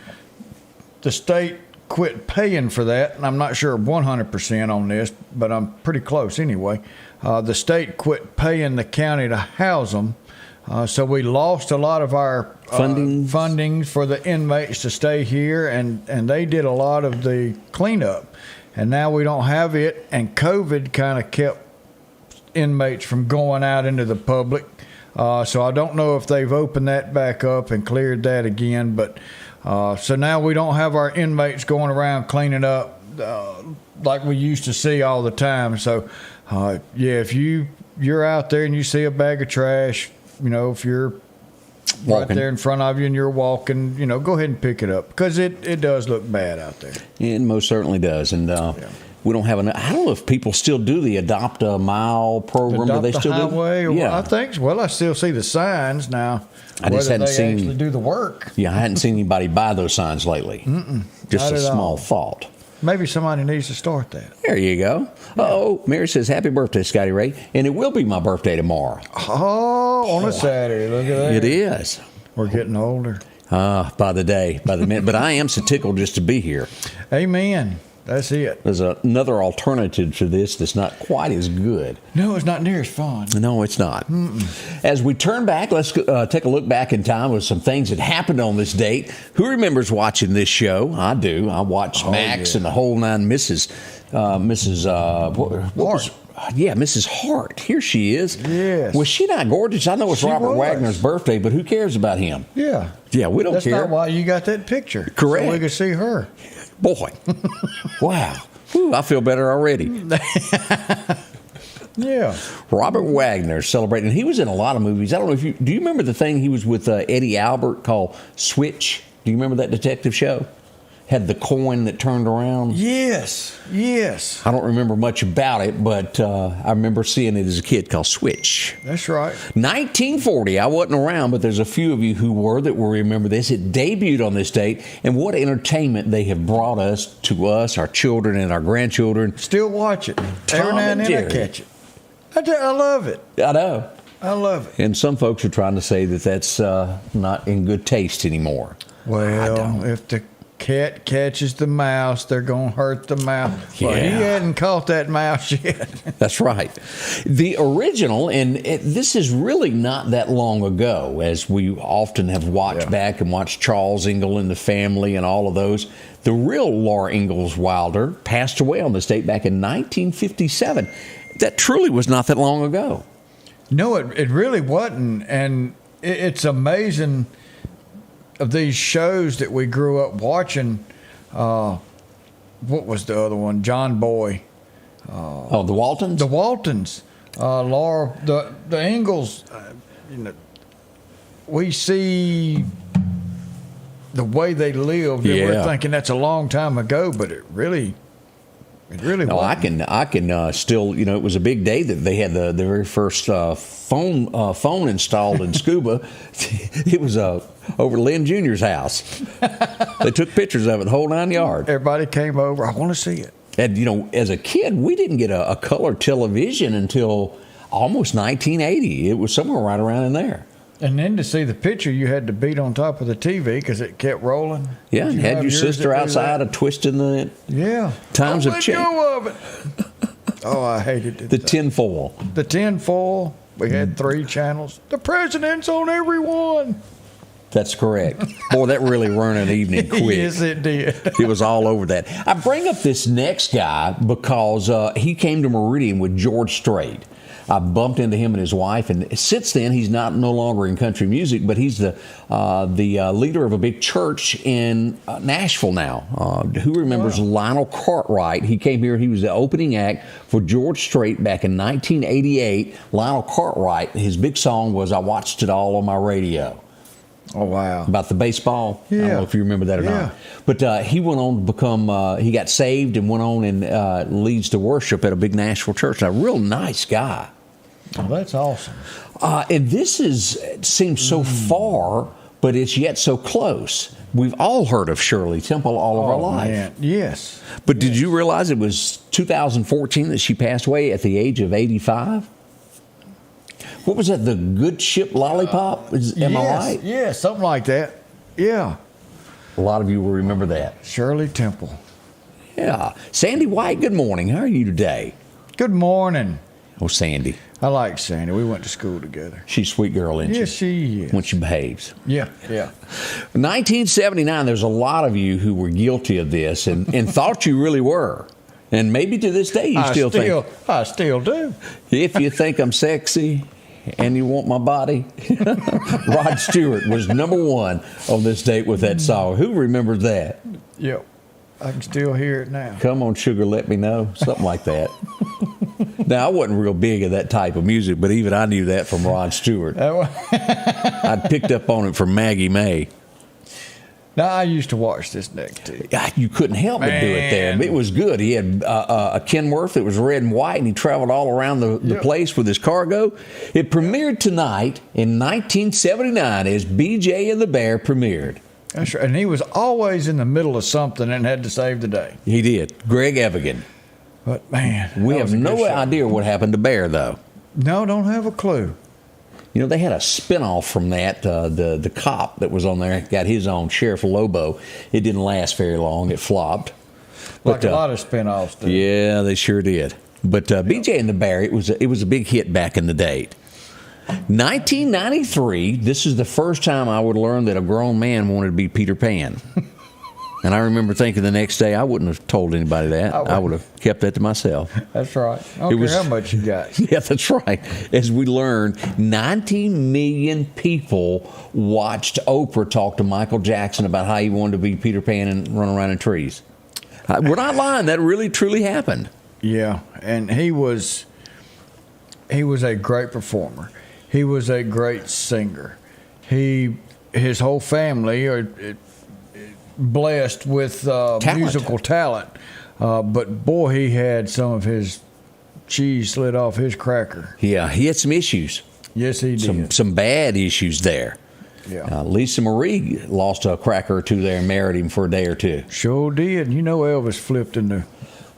the state quit paying for that, and I'm not sure 100% on this, but I'm pretty close anyway. The state quit paying the county to house them, so we lost a lot of our fundings for the inmates to stay here, and they did a lot of the cleanup. And now we don't have it, and COVID kind of kept inmates from going out into the public. So I don't know if they've opened that back up and cleared that again, but so now we don't have our inmates going around cleaning up like we used to see all the time. So, if you're out there and you see a bag of trash, if you're right there in front of you and you're walking, go ahead and pick it up, because it does look bad out there. It most certainly does. And we don't have I don't know if people still do the Adopt a Mile program. Adopt they still the highway? Do? Yeah. I think so. Well, I still see the signs now. I just hadn't seen actually do the work. Yeah, I hadn't seen anybody buy those signs lately. Just a small thought. Maybe somebody needs to start that. There you go. Oh, Mary says, happy birthday, Scotty Ray. And it will be my birthday tomorrow. Oh, on a Saturday. Look at that. It is. We're getting older. By the day, by the minute. But I am so tickled just to be here. Amen. That's it. There's another alternative to this that's not quite as good. No, it's not near as fun. No, it's not. As we turn back, let's take a look back in time with some things that happened on this date. Who remembers watching this show? I do. I watched Max and the whole nine Mrs. Mrs. Hart. Here she is. Yes. Was she not gorgeous? I know it's Robert Wagner's birthday, but who cares about him? Yeah. Yeah, we don't care. That's not why you got that picture. Correct. So we could see her. Boy. Wow. Whew, I feel better already. Yeah. Robert Wagner celebrating. He was in a lot of movies. I don't know if do you remember the thing he was with Eddie Albert called Switch? Do you remember that detective show? had the coin that turned around? Yes. I don't remember much about it, but I remember seeing it as a kid, called Switch. That's right. 1940, I wasn't around, but there's a few of you who were that will remember this. It debuted on this date, and what entertainment they have brought to us, our children and our grandchildren. Still watch it. Every now and then I catch it. I love it. I know. I love it. And some folks are trying to say that that's not in good taste anymore. Well, if the cat catches the mouse, they're going to hurt the mouse. Well, he hadn't caught that mouse yet. That's right. The original, and this is really not that long ago, as we often have watched back and watched Charles Ingalls and the Family and all of those. The real Laura Ingalls Wilder passed away on this date back in 1957. That truly was not that long ago. No, it really wasn't. And it's amazing of these shows that we grew up watching. What was the other one? John Boy. The Waltons? The Waltons. Laura, the Ingalls. We see the way they lived, and we're thinking that's a long time ago, but it really no, wasn't. I can still, it was a big day that they had the very first phone installed in Scuba. It was over Lynn Jr.'s house. They took pictures of it the whole 9 yards. Everybody came over. I want to see it. And, as a kid, we didn't get a color television until almost 1980. It was somewhere right around in there. And then to see the picture, you had to beat on top of the TV because it kept rolling. Yeah, and had your sister outside twisting the times have changed. Go of it. Oh, I hated it. The tinfoil. The tinfoil. We had 3 channels. The president's on every one. That's correct. Boy, that really ruined an evening quick. Yes, it did. It was all over that. I bring up this next guy because he came to Meridian with George Strait. I bumped into him and his wife, and since then he's no longer in country music, but he's the leader of a big church in Nashville now. Who remembers Lionel Cartwright? He came here. He was the opening act for George Strait back in 1988. Lionel Cartwright, his big song was "I Watched It All on My Radio." Oh, wow. About the baseball. Yeah. I don't know if you remember that or not. But he went on to become, he got saved and went on and leads to worship at a big Nashville church. A real nice guy. Oh, that's awesome. And this seems so far, but it's yet so close. We've all heard of Shirley Temple all of our life. Man. Yes. But did you realize it was 2014 that she passed away at the age of 85? What was that, the Good Ship Lollipop? Am I right? Yeah, something like that. Yeah. A lot of you will remember that. Shirley Temple. Yeah. Sandy White, good morning. How are you today? Good morning. Oh, Sandy. I like Sandy. We went to school together. She's a sweet girl, isn't she? Yes, she is. When she behaves. Yeah. 1979, there's a lot of you who were guilty of this and thought you really were. And maybe to this day you still think. I still do. If you think I'm sexy and you want my body. Rod Stewart was number 1 on this date with that song. Who remembers that? Yep. I can still hear it now. Come on, sugar, let me know. Something like that. Now, I wasn't real big of that type of music, but even I knew that from Rod Stewart. I'd picked up on it from Maggie May. Now, I used to watch this next too. You couldn't help but do it there. It was good. He had a Kenworth that was red and white, and he traveled all around the place with his cargo. It premiered tonight in 1979 as BJ and the Bear premiered. That's right. And he was always in the middle of something and had to save the day. He did. Greg Evigan. But, man. We have no idea what happened to Bear, though. No, don't have a clue. They had a spinoff from that. The cop that was on there got his own, Sheriff Lobo. It didn't last very long. It flopped. Like a lot of spinoffs do. Yeah, they sure did. But BJ and the Bear, it was a big hit back in the day. 1993, this is the first time I would learn that a grown man wanted to be Peter Pan. And I remember thinking the next day I wouldn't have told anybody that. I would have kept that to myself. That's right. I don't care how much you got. Yeah, that's right. As we learned, 19 million people watched Oprah talk to Michael Jackson about how he wanted to be Peter Pan and run around in trees. We're not lying. That really, truly happened. Yeah, and he was a great performer. He was a great singer. His whole family blessed with musical talent. But boy, he had some of his cheese slid off his cracker. Yeah, he had some issues. Yes, he did. Some bad issues there. Yeah. Lisa Marie lost a cracker or two there and married him for a day or two. Sure did. You know Elvis flipped in there.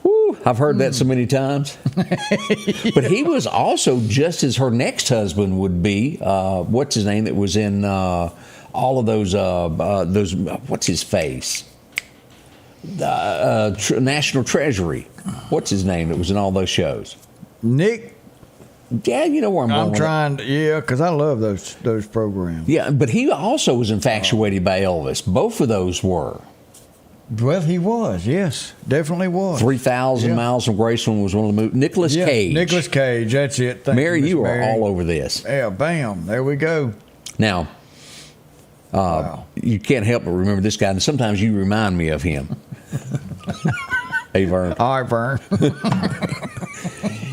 Woo, I've heard that so many times. But he was also just as her next husband would be. What's his name that was in all of those, what's his face? National Treasury. What's his name that was in all those shows? Nick. Yeah, you know where I'm going. I'm trying to, yeah, because I love those programs. Yeah, but he also was infatuated by Elvis. Both of those were. Well, he was, yes. Definitely was. 3,000 Miles from Graceland was one of the movies. Nicolas Cage. Nicolas Cage, that's it. Thank Mary, you Mary. are all over this. Yeah, bam. There we go. Now, you can't help but remember this guy, and sometimes you remind me of him. Hey, Vern. All right, Vern.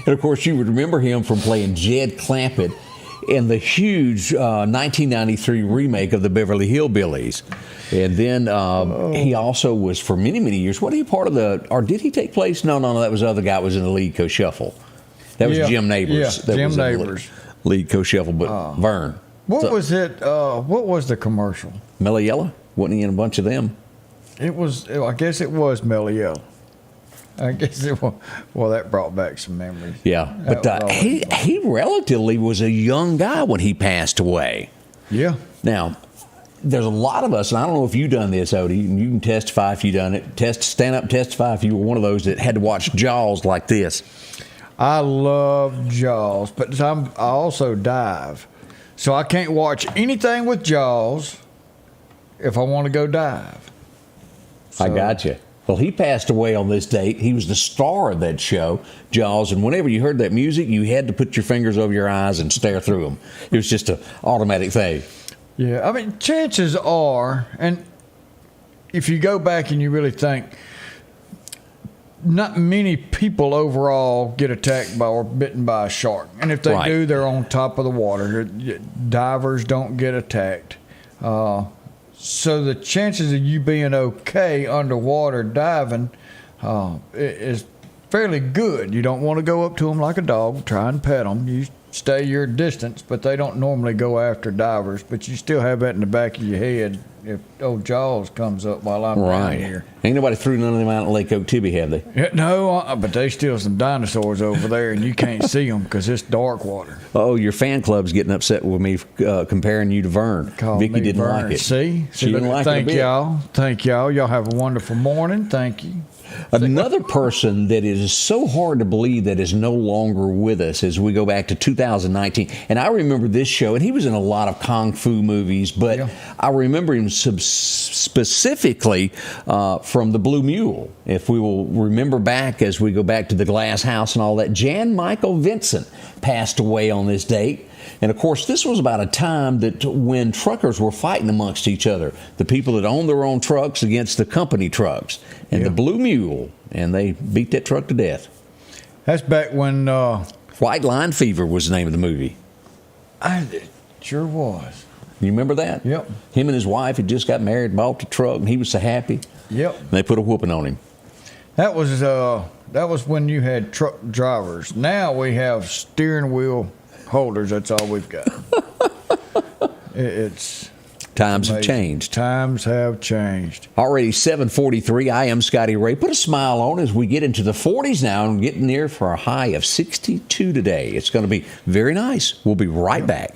And, of course, you would remember him from playing Jed Clampett in the huge 1993 remake of the Beverly Hillbillies. And then he also was, for many, many years, what are you part of or did he take place? No, that was the other guy was in the lead co-shuffle. That was Jim Neighbors. Yeah, Jim Neighbors. Lead co-shuffle, but Vern. What was it? What was the commercial? Mellow Yellow? Wasn't he in a bunch of them? I guess it was Mellow Yellow. I guess it was. Well, that brought back some memories. Yeah, but he relatively was a young guy when he passed away. Yeah. Now, there's a lot of us, and I don't know if you've done this, Odie, and you can testify if you've done it. Stand up, testify if you were one of those that had to watch Jaws like this. I love Jaws, but I also dive. So I can't watch anything with Jaws if I want to go dive. So. I got you. Well, he passed away on this date. He was the star of that show, Jaws, and whenever you heard that music, you had to put your fingers over your eyes and stare through them. It was just an automatic thing. Yeah, I mean, chances are, and if you go back and you really think, not many people overall get attacked by or bitten by a shark. And if they do, they're on top of the water. Divers don't get attacked. So the chances of you being okay underwater diving is fairly good. You don't want to go up to them like a dog, try and pet them. You stay your distance, but they don't normally go after divers. But you still have that in the back of your head if old Jaws comes up while I'm around here. Ain't nobody threw none of them out in Lake Okeechobee, have they? Yeah, no, but there's still some dinosaurs over there, and you can't see them because it's dark water. Oh, your fan club's getting upset with me comparing you to Vern. Vicky didn't Vern. like it. See she didn't like it a bit. Thank y'all. Y'all have a wonderful morning. Thank you. Another person that is so hard to believe that is no longer with us as we go back to 2019. And I remember this show, and he was in a lot of Kung Fu movies, but I remember him specifically from The Blue Mule. If we will remember back as we go back to the Glass House and all that, Michael Vincent passed away on this date. And, of course, this was about a time that when truckers were fighting amongst each other, the people that owned their own trucks against the company trucks. And the Blue Mule, and they beat that truck to death. That's back when... White Line Fever was the name of the movie. It sure was. You remember that? Yep. Him and his wife had just got married, bought the truck, and he was so happy. Yep. And they put a whooping on him. That was when you had truck drivers. Now we have steering wheel holders. That's all we've got. It's times have changed. Times have changed. Already 7:43. I am Scotty Ray. Put a smile on as we get into the 40s now and getting near for a high of 62 today. It's going to be very nice. We'll be right back.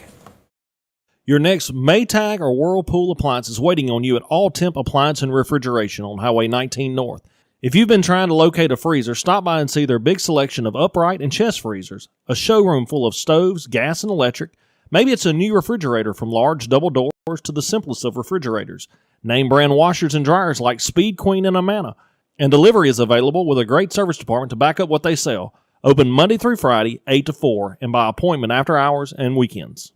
Your next Maytag or Whirlpool appliance is waiting on you at All Temp Appliance and Refrigeration on Highway 19 North. If you've been trying to locate a freezer, stop by and see their big selection of upright and chest freezers, a showroom full of stoves, gas, and electric. Maybe it's a new refrigerator from large double doors to the simplest of refrigerators. Name brand washers and dryers like Speed Queen and Amana. And delivery is available with a great service department to back up what they sell. Open Monday through Friday, 8 to 4, and by appointment after hours and weekends.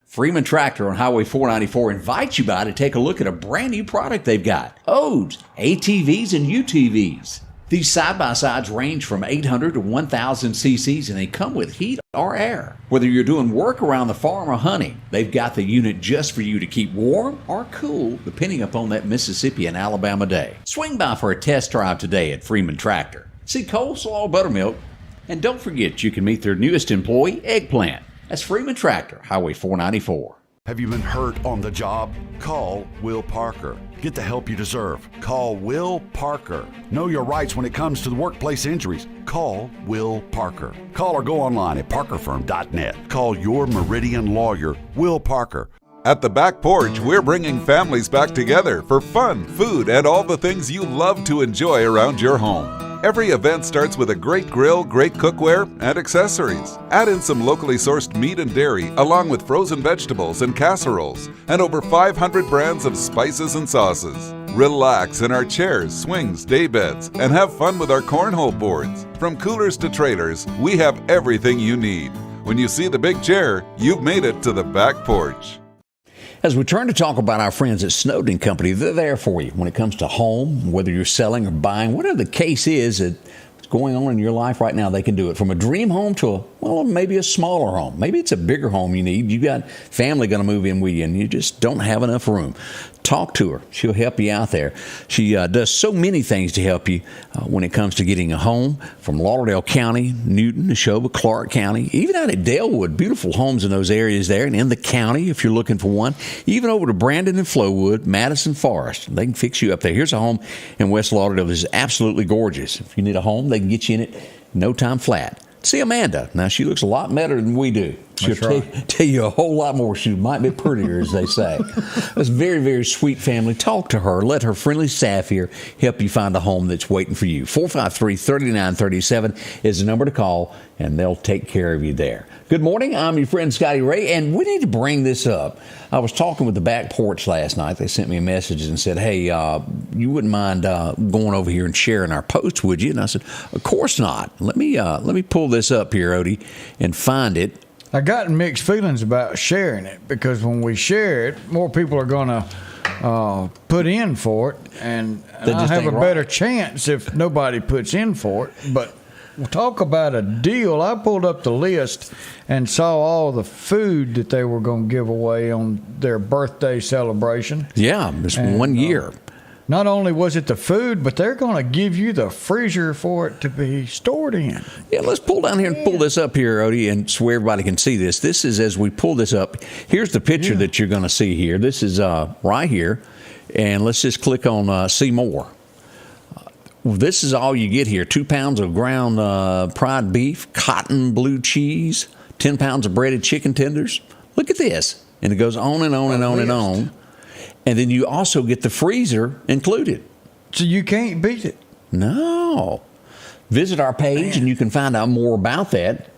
Freeman Tractor on Highway 494 invites you by to take a look at a brand new product they've got. Odes, ATVs, and UTVs. These side-by-sides range from 800 to 1,000 cc's, and they come with heat or air. Whether you're doing work around the farm or hunting, they've got the unit just for you to keep warm or cool, depending upon that Mississippi and Alabama day. Swing by for a test drive today at Freeman Tractor. See coleslaw, buttermilk, and don't forget you can meet their newest employee, Eggplant. That's Freeman Tractor, Highway 494. Have you been hurt on the job? Call Will Parker. Get the help you deserve. Call Will Parker. Know your rights when it comes to the workplace injuries. Call Will Parker. Call or go online at parkerfirm.net. Call your Meridian lawyer, Will Parker. At the Back Porch, we're bringing families back together for fun, food, and all the things you love to enjoy around your home. Every event starts with a great grill, great cookware, and accessories. Add in some locally sourced meat and dairy, along with frozen vegetables and casseroles, and over 500 brands of spices and sauces. Relax in our chairs, swings, day beds, and have fun with our cornhole boards. From coolers to trailers, we have everything you need. When you see the big chair, you've made it to the Back Porch. As we turn to talk about our friends at Snowden Company, they're there for you when it comes to home, whether you're selling or buying, whatever the case is that's going on in your life right now, they can do it. From a dream home to maybe a smaller home. Maybe it's a bigger home you need. You got family going to move in with you and you just don't have enough room. Talk to her. She'll help you out there. She does so many things to help you when it comes to getting a home, from Lauderdale County, Newton, Neshoba, Clark County, even out at Dalewood. Beautiful homes in those areas there and in the county if you're looking for one. Even over to Brandon and Flowood, Madison Forest. They can fix you up there. Here's a home in West Lauderdale that is absolutely gorgeous. If you need a home, they can get you in it no time flat. See Amanda. Now, she looks a lot better than we do. She'll tell you a whole lot more. She might be prettier, as they say. That's a very, very sweet family. Talk to her. Let her friendly staff here help you find a home that's waiting for you. 453-3937 is the number to call, and they'll take care of you there. Good morning. I'm your friend Scotty Ray, and we need to bring this up. I was talking with the Back Porch last night. They sent me a message and said, hey, you wouldn't mind going over here and sharing our post, would you? And I said, of course not. Let me pull this up here, Odie, and find it. I got mixed feelings about sharing it because when we share it, more people are going to put in for it, and I have a better chance if nobody puts in for it. But we'll talk about a deal. I pulled up the list and saw all the food that they were going to give away on their birthday celebration. Yeah, it's 1 year. Not only was it the food, but they're going to give you the freezer for it to be stored in. Yeah, let's pull down here and pull this up here, Odie, and so everybody can see this. This is, as we pull this up, here's the picture that you're going to see here. This is right here, and let's just click on see more. This is all you get here. 2 pounds of ground fried beef, cotton blue cheese, 10 pounds of breaded chicken tenders. Look at this. And it goes on and on and on and on. And then you also get the freezer included. So you can't beat it. No. Visit our page and you can find out more about that.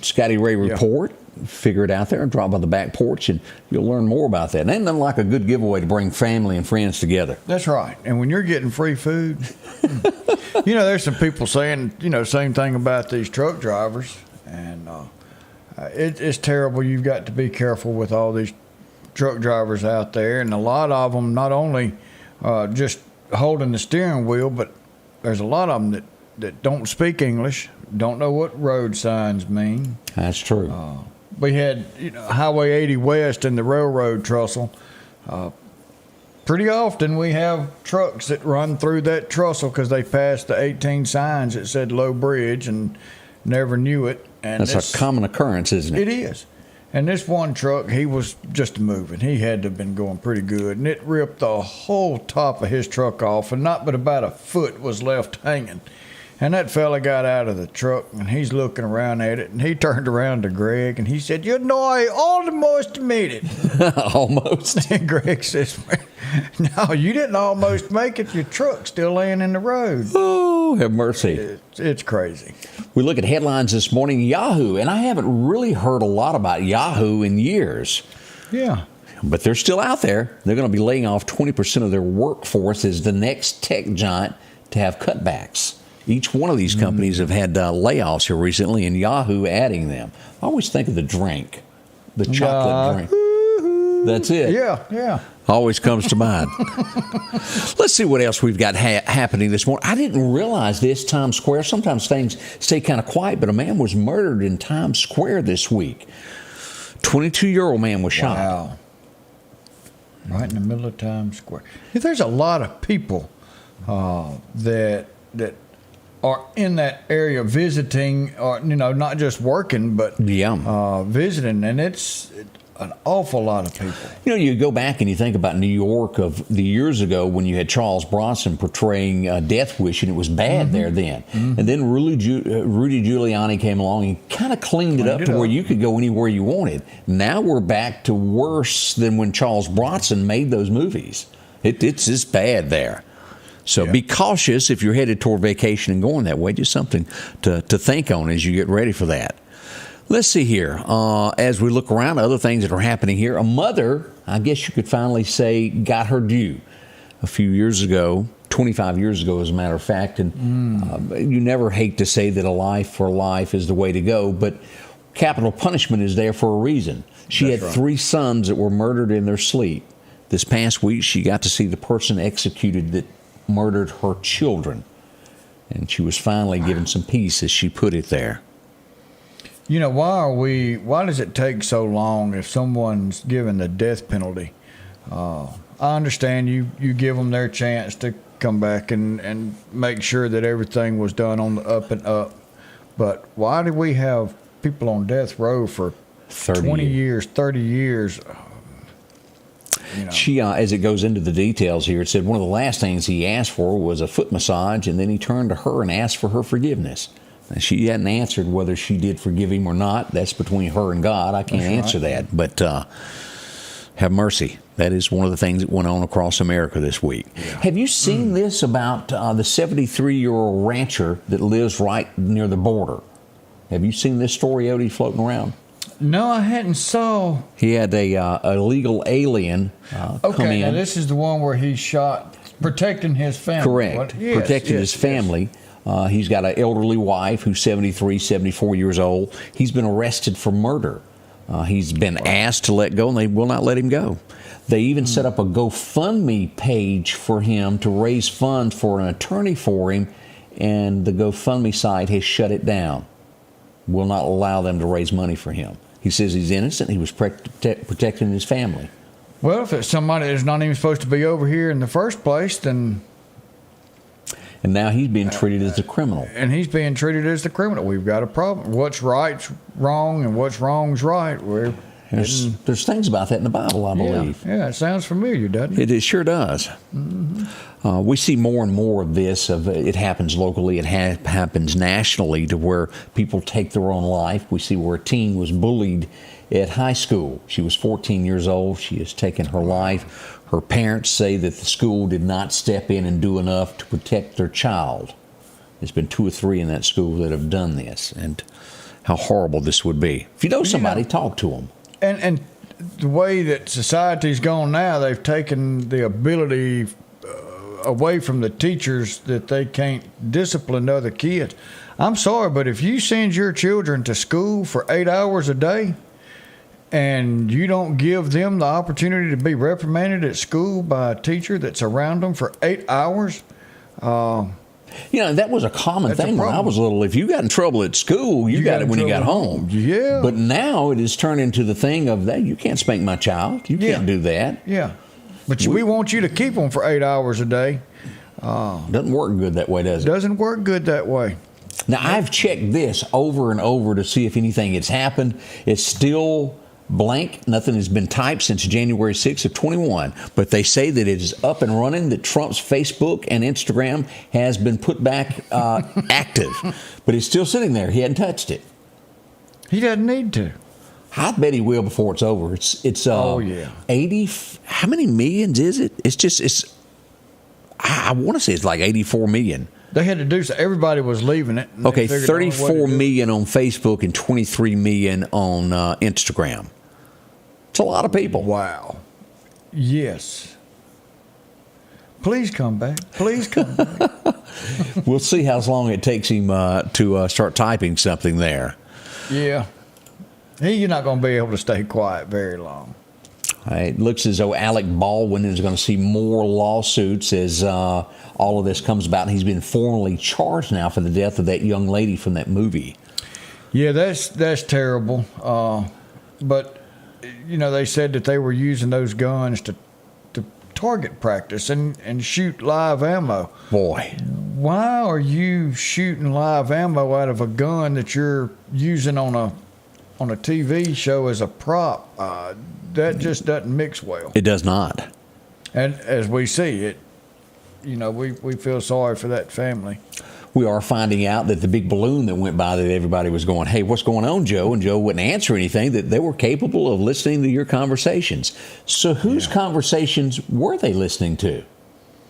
Scotty Ray Report. Figure it out there and drop by the Back Porch and you'll learn more about that. And ain't nothing like a good giveaway to bring family and friends together. That's right. And when you're getting free food, there's some people saying, same thing about these truck drivers. And it's terrible. You've got to be careful with all these truck drivers out there, and a lot of them not only just holding the steering wheel, but there's a lot of them that don't speak English, don't know what road signs mean. That's true. We had Highway 80 West and the railroad trestle. Pretty often we have trucks that run through that trestle because they passed the 18 signs that said low bridge and never knew it. And that's a common occurrence, isn't it? It is. And this one truck, he was just moving. He had to have been going pretty good. And it ripped the whole top of his truck off, and not but about a foot was left hanging. And that fella got out of the truck, and he's looking around at it, and he turned around to Greg, and he said, I almost made it. Almost? And Greg says, no, you didn't almost make it. Your truck's still laying in the road. Oh, have mercy. It's crazy. We look at headlines this morning. Yahoo, and I haven't really heard a lot about Yahoo in years. Yeah. But they're still out there. They're going to be laying off 20% of their workforce as the next tech giant to have cutbacks. Each one of these companies have had layoffs here recently, and Yahoo adding them. I always think of the drink, the chocolate drink. That's it. Yeah. always comes to mind. Let's see what else we've got happening this morning. I didn't realize this, Times Square. Sometimes things stay kind of quiet, but a man was murdered in Times Square this week. 22-year-old man was shot. Wow. Right in the middle of Times Square. There's a lot of people that are in that area visiting, or not just working, but visiting, and it's an awful lot of people. You go back and you think about New York of the years ago when you had Charles Bronson portraying Death Wish, and it was bad there then. And then Rudy Giuliani came along and kind of cleaned it up to where you could go anywhere you wanted. Now we're back to worse than when Charles Bronson made those movies. It's just bad there. So be cautious if you're headed toward vacation and going that way. Just something to think on as you get ready for that. Let's see here. As we look around, other things that are happening here. A mother, I guess you could finally say, got her due a few years ago, 25 years ago, as a matter of fact. And you never hate to say that a life for life is the way to go, but capital punishment is there for a reason. She had 3 sons that were murdered in their sleep. This past week, she got to see the person executed that murdered her children. And she was finally given some peace, as she put it there. Why does it take so long if someone's given the death penalty? I understand you give them their chance to come back and make sure that everything was done on the up and up. But why do we have people on death row for 20 years, 30 years? She, as it goes into the details here, it said one of the last things he asked for was a foot massage, and then he turned to her and asked for her forgiveness. And she hadn't answered whether she did forgive him or not. That's between her and God. I can't answer that. But have mercy. That is one of the things that went on across America this week. Yeah. Have you seen this about the 73-year-old rancher that lives right near the border? Have you seen this story, Odie, floating around? No, I hadn't saw. He had a illegal alien come in. Okay, now this is the one where he shot, protecting his family. Correct. Protecting his family. He's got an elderly wife who's 73, 74 years old. He's been arrested for murder. He's been asked to let go, and they will not let him go. They even set up a GoFundMe page for him to raise funds for an attorney for him, and the GoFundMe site has shut it down. Will not allow them to raise money for him. He says he's innocent. He was protecting his family. Well, if it's somebody that's not even supposed to be over here in the first place, then... And now he's being treated as a criminal. And he's being treated as the criminal. We've got a problem. What's right's wrong, and what's wrong's right. There's things about that in the Bible, I believe. Yeah, it sounds familiar, doesn't it? It sure does. Mm-hmm. We see more and more of this. It happens locally. It happens nationally, to where people take their own life. We see where a teen was bullied at high school. She was 14 years old. She has taken her life. Her parents say that the school did not step in and do enough to protect their child. There's been 2 or 3 in that school that have done this, and how horrible this would be. If you know somebody, talk to them. And the way that society's gone now, they've taken the ability away from the teachers that they can't discipline other kids. I'm sorry, but if you send your children to school for 8 hours a day, and you don't give them the opportunity to be reprimanded at school by a teacher that's around them for 8 hours. That was a common thing when I was little. If you got in trouble at school, you got it when you got home. Yeah. But now it has turned into the thing of, that you can't spank my child. You can't do that. Yeah. But we want you to keep them for 8 hours a day. Doesn't work good that way, does it? Doesn't work good that way. Now, I've checked this over and over to see if anything has happened. It's still blank. Nothing has been typed since January 6th of 21. But they say that it is up and running, that Trump's Facebook and Instagram has been put back active. But it's still sitting there. He hadn't touched it. He doesn't need to. I bet he will before it's over. It's 80. How many millions is it? I want to say it's like 84 million. They had to do so. Everybody was leaving it. Okay, 34 million on Facebook and 23 million on Instagram. It's a lot of people. Wow. Yes. Please come back. Please come back. We'll see how long it takes him to start typing something there. Yeah. You're not going to be able to stay quiet very long. It looks as though Alec Baldwin is going to see more lawsuits as all of this comes about. He's been formally charged now for the death of that young lady from that movie. Yeah, that's terrible. But, you know, they said that they were using those guns to target practice and shoot live ammo. Boy. Why are you shooting live ammo out of a gun that you're using on a TV show as a prop? That just doesn't mix well. It does not. And as we see it, you know, we feel sorry for that family. We are finding out that the big balloon that went by that everybody was going, hey, what's going on, Joe? And Joe wouldn't answer anything, that they were capable of listening to your conversations. So whose conversations were they listening to?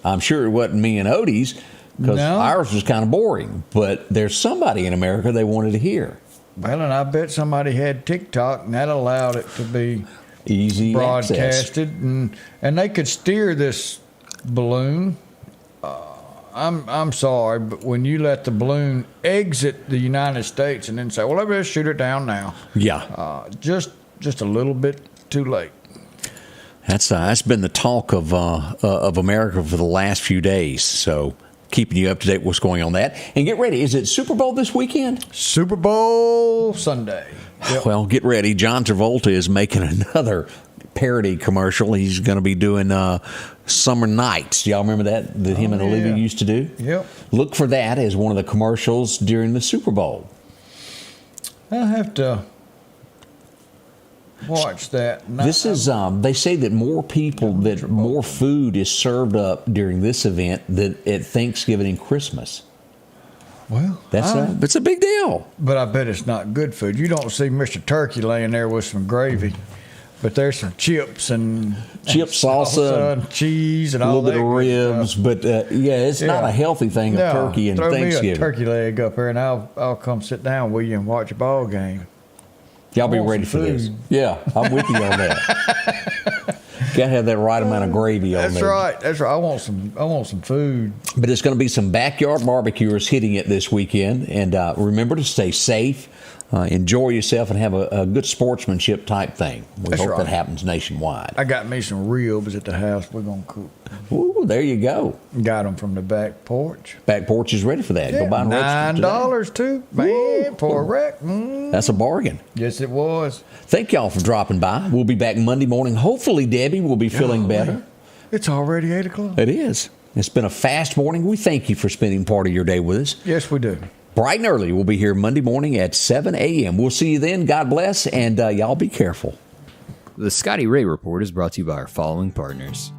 I'm sure it wasn't me and Odie's, because ours was kind of boring. But there's somebody in America they wanted to hear. Well, and I bet somebody had TikTok, and that allowed it to be easy broadcasted, and they could steer this balloon. I'm sorry, but when you let the balloon exit the United States and then say, well, let's shoot it down now. Yeah. Just a little bit too late. That's been the talk of America for the last few days. So keeping you up to date with what's going on that. And get ready. Is it Super Bowl this weekend? Super Bowl Sunday. Yep. Well, get ready. John Travolta is making another parody commercial. He's going to be doing Summer Nights. Do y'all remember that him and Olivia used to do? Yep. Look for that as one of the commercials during the Super Bowl. I'll have to watch that. This is, they say that more food is served up during this event than at Thanksgiving and Christmas. Well, that's a big deal. But I bet it's not good food. You don't see Mr. Turkey laying there with some gravy. But there's some chips and salsa and cheese and all that. A little bit of ribs, but it's not a healthy thing of turkey and Thanksgiving. Throw me a turkey leg up here, and I'll come sit down with you and watch a ball game. Y'all be ready for this. Yeah, I'm with you on that. Got to have that right amount of gravy on there. That's right. I want some food. But it's going to be some backyard barbecuers hitting it this weekend, and remember to stay safe. Enjoy yourself and have a good sportsmanship type thing. We hope that happens nationwide. I got me some ribs at the house. We're going to cook. Ooh, there you go. Got them from the back porch. Back porch is ready for that. Yeah, go buy $9 too, man, for a rack. That's a bargain. Yes, it was. Thank y'all for dropping by. We'll be back Monday morning. Hopefully, Debbie will be feeling better. Man. It's already 8 o'clock. It is. It's been a fast morning. We thank you for spending part of your day with us. Yes, we do. Bright and early, we'll be here Monday morning at 7 a.m. We'll see you then. God bless, and y'all be careful. The Scotty Ray Report is brought to you by our following partners.